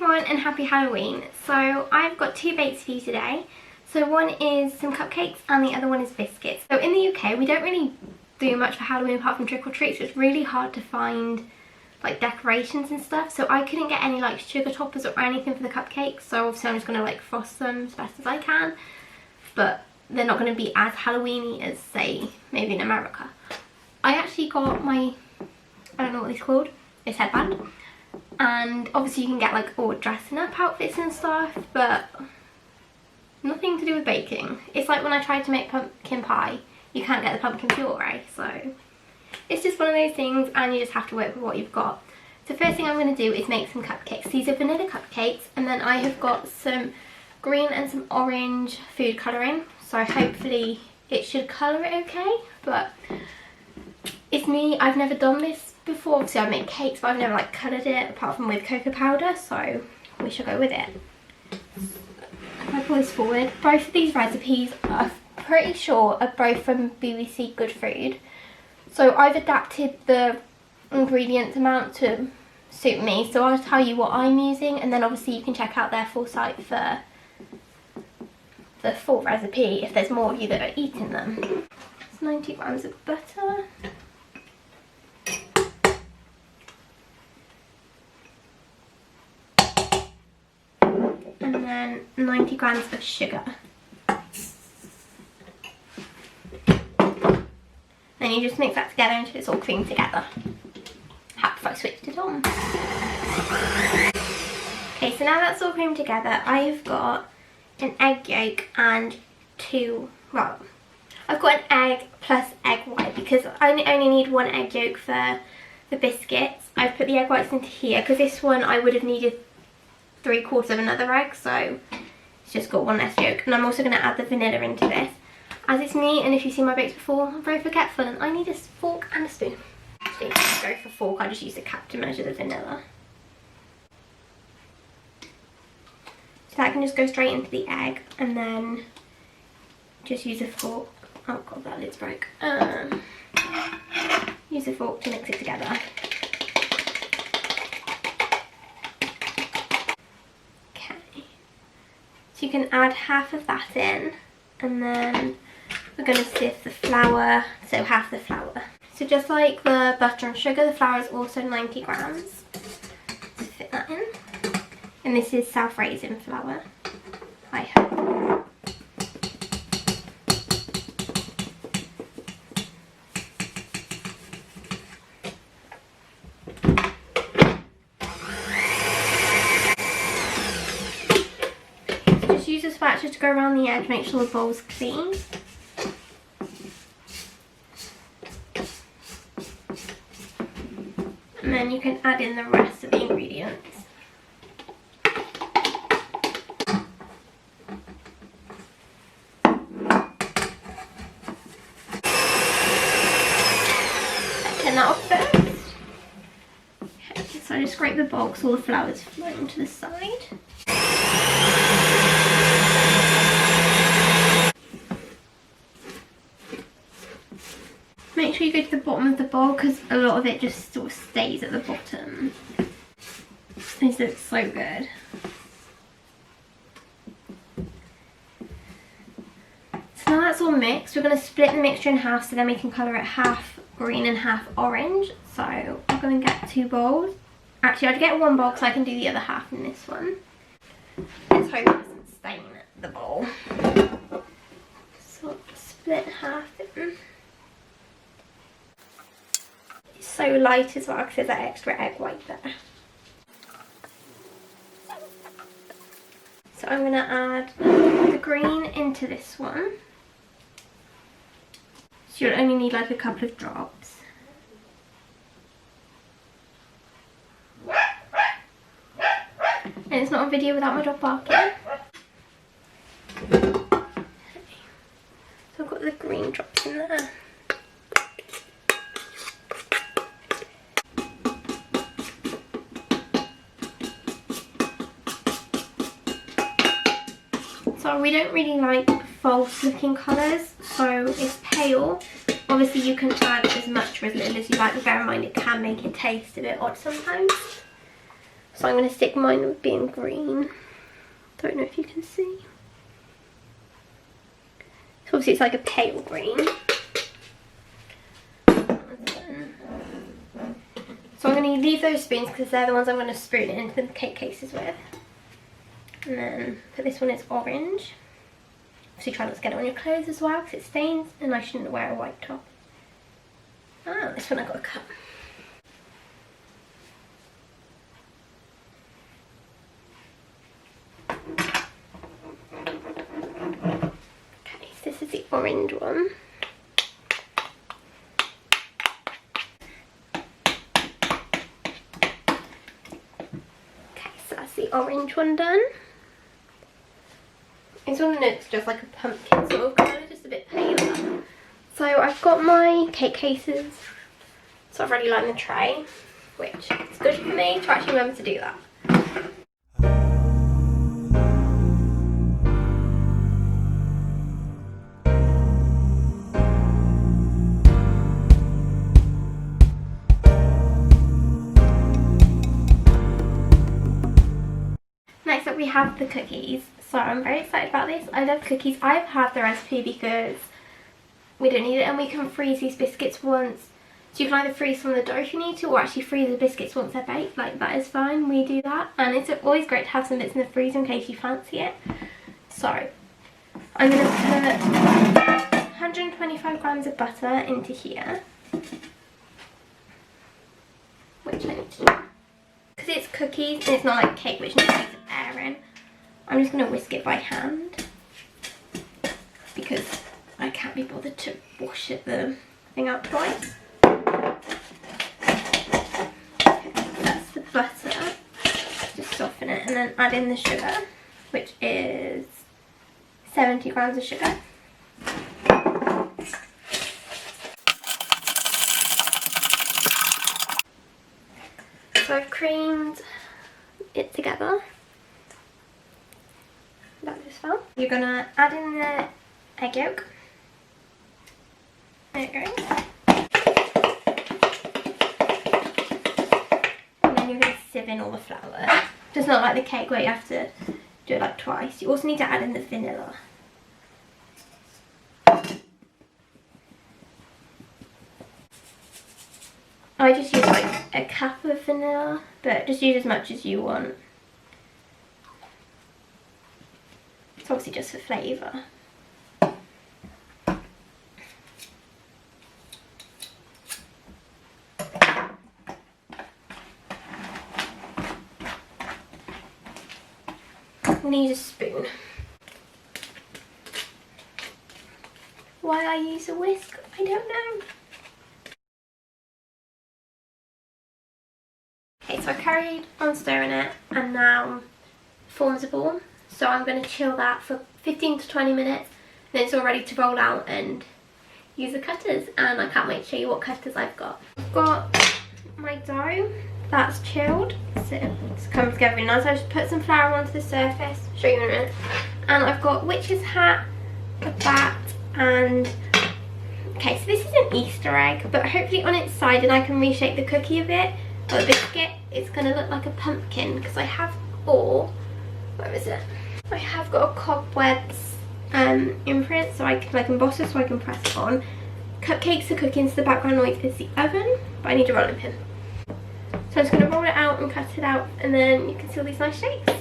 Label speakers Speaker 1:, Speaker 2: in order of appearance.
Speaker 1: everyone and happy Halloween. So I've got two bakes for you today. So one is some cupcakes and the other one is biscuits. So in the UK we don't really do much for Halloween apart from trick or treats. It's really hard to find like decorations and stuff. So I couldn't get any like sugar toppers or anything for the cupcakes. So obviously I'm just going to like frost them as best as I can. But they're not going to be as Halloween-y as say maybe in America. I actually got my, I don't know what it's called, it's headband. And obviously you can get like all dressing up outfits and stuff, but nothing to do with baking. It's like when I tried to make pumpkin pie, you can't get the pumpkin puree, so it's just one of those things and you just have to work with what you've got. So first thing I'm going to do is make some cupcakes. These are vanilla cupcakes, and then I have got some green and some orange food colouring, so hopefully it should colour it okay, but it's me, I've never done this before. Obviously I make cakes, but I've never like coloured it apart from with cocoa powder, so we shall go with it. If I pull this forward, both of these recipes I'm pretty sure are both from BBC Good Food, so I've adapted the ingredients amount to suit me, so I'll tell you what I'm using, and then obviously you can check out their full site for the full recipe if there's more of you that are eating them. It's 90 grams of butter. And then 90 grams of sugar. Then you just mix that together until it's all creamed together. If I switched it on. Okay, so now that's all creamed together, I've got an egg yolk and I've got an egg plus egg white because I only need one egg yolk for the biscuits. I've put the egg whites into here because this one I would have needed 3/4 of another egg, so it's just got one less yolk. And I'm also going to add the vanilla into this. As it's me, and if you've seen my bakes before, I'm very forgetful and I need a fork and a spoon. Actually, if I go for fork, I just use the cap to measure the vanilla. So that can just go straight into the egg, and then just use a fork. Oh god, that lid's broke. Use a fork to mix it together. Okay. So you can add half of that in, and then we're going to sift the flour, so half the flour. So just like the butter and sugar, the flour is also 90 grams. Let's fit that in. And this is self-raising flour, I hope. So just use a spatula to go around the edge, make sure the bowl's clean. And then you can add in the rest of the ingredients. Turn that off first. Okay, so I just scrape the bowl because all the flour's floating to the side. Make sure you go to the bottom of the bowl because a lot of it just sort of stays at the bottom. These look so good. So now that's all mixed, we're going to split the mixture in half so then we can colour it half green and half orange. So I'm going to get 2 bowls. Actually, I'd get 1 bowl because I can do the other half in this one. Let's hope it doesn't stain the bowl. So split half in. So light as well because there's that extra egg white there. So I'm going to add the green into this one. So you'll only need like a couple of drops. And it's not a video without my dog barking. So I've got the green drops in there. So we don't really like false looking colours, so it's pale. Obviously you can add as much or as little as you like, but bear in mind it can make it taste a bit odd sometimes. So I'm going to stick mine with being green. Don't know if you can see. So obviously it's like a pale green. So I'm going to leave those spoons because they're the ones I'm going to spoon it into the cake cases with. And then for this one it's orange. Obviously try not to get it on your clothes as well because it stains, and I shouldn't wear a white top. Ah, this one I got a cut. Okay, so this is the orange one. The orange one done. This one looks just like a pumpkin sort of colour, just a bit paler. So I've got my cake cases, so I've already lined the tray, which is good for me to actually remember to do that. Next up we have the cookies. So I'm very excited about this. I love cookies. I've had the recipe because we don't need it, and we can freeze these biscuits once. So you can either freeze from the dough if you need to, or actually freeze the biscuits once they're baked. Like, that is fine, we do that. And it's always great to have some bits in the freezer in case you fancy it. So I'm going to put 125 grams of butter into here, which I need to do. Because it's cookies and it's not like cake which needs air in, I'm just going to whisk it by hand because I can't be bothered to wash the thing out twice. Okay, that's the butter. Just soften it and then add in the sugar, which is 70 grams of sugar. So I've creamed it together. That just fell. You're gonna add in the egg yolk. There it goes. And then you're gonna sieve in all the flour. Just not like the cake where you have to do it like twice. You also need to add in the vanilla. I just use like a cup of vanilla, but just use as much as you want. It's obviously just for flavour. I'm going to use a spoon. Why I use a whisk, I don't know. Okay, so I carried on stirring it and now forms a ball. So I'm going to chill that for 15 to 20 minutes. Then it's all ready to roll out and use the cutters. And I can't wait to show you what cutters I've got. I've got my dough that's chilled. So it's come together really nice. I just put some flour onto the surface. Show you in a minute. And I've got witch's hat, a bat, and... Okay, so this is an Easter egg, but hopefully on its side, and I can reshape the cookie a bit, or the biscuit, it's going to look like a pumpkin, because I have where is it? I have got a cobwebs imprint, so I can emboss it so I can press it on. Cupcakes are cooking, so the background noise is the oven, but I need a rolling pin. So I'm just going to roll it out and cut it out, and then you can see all these nice shapes.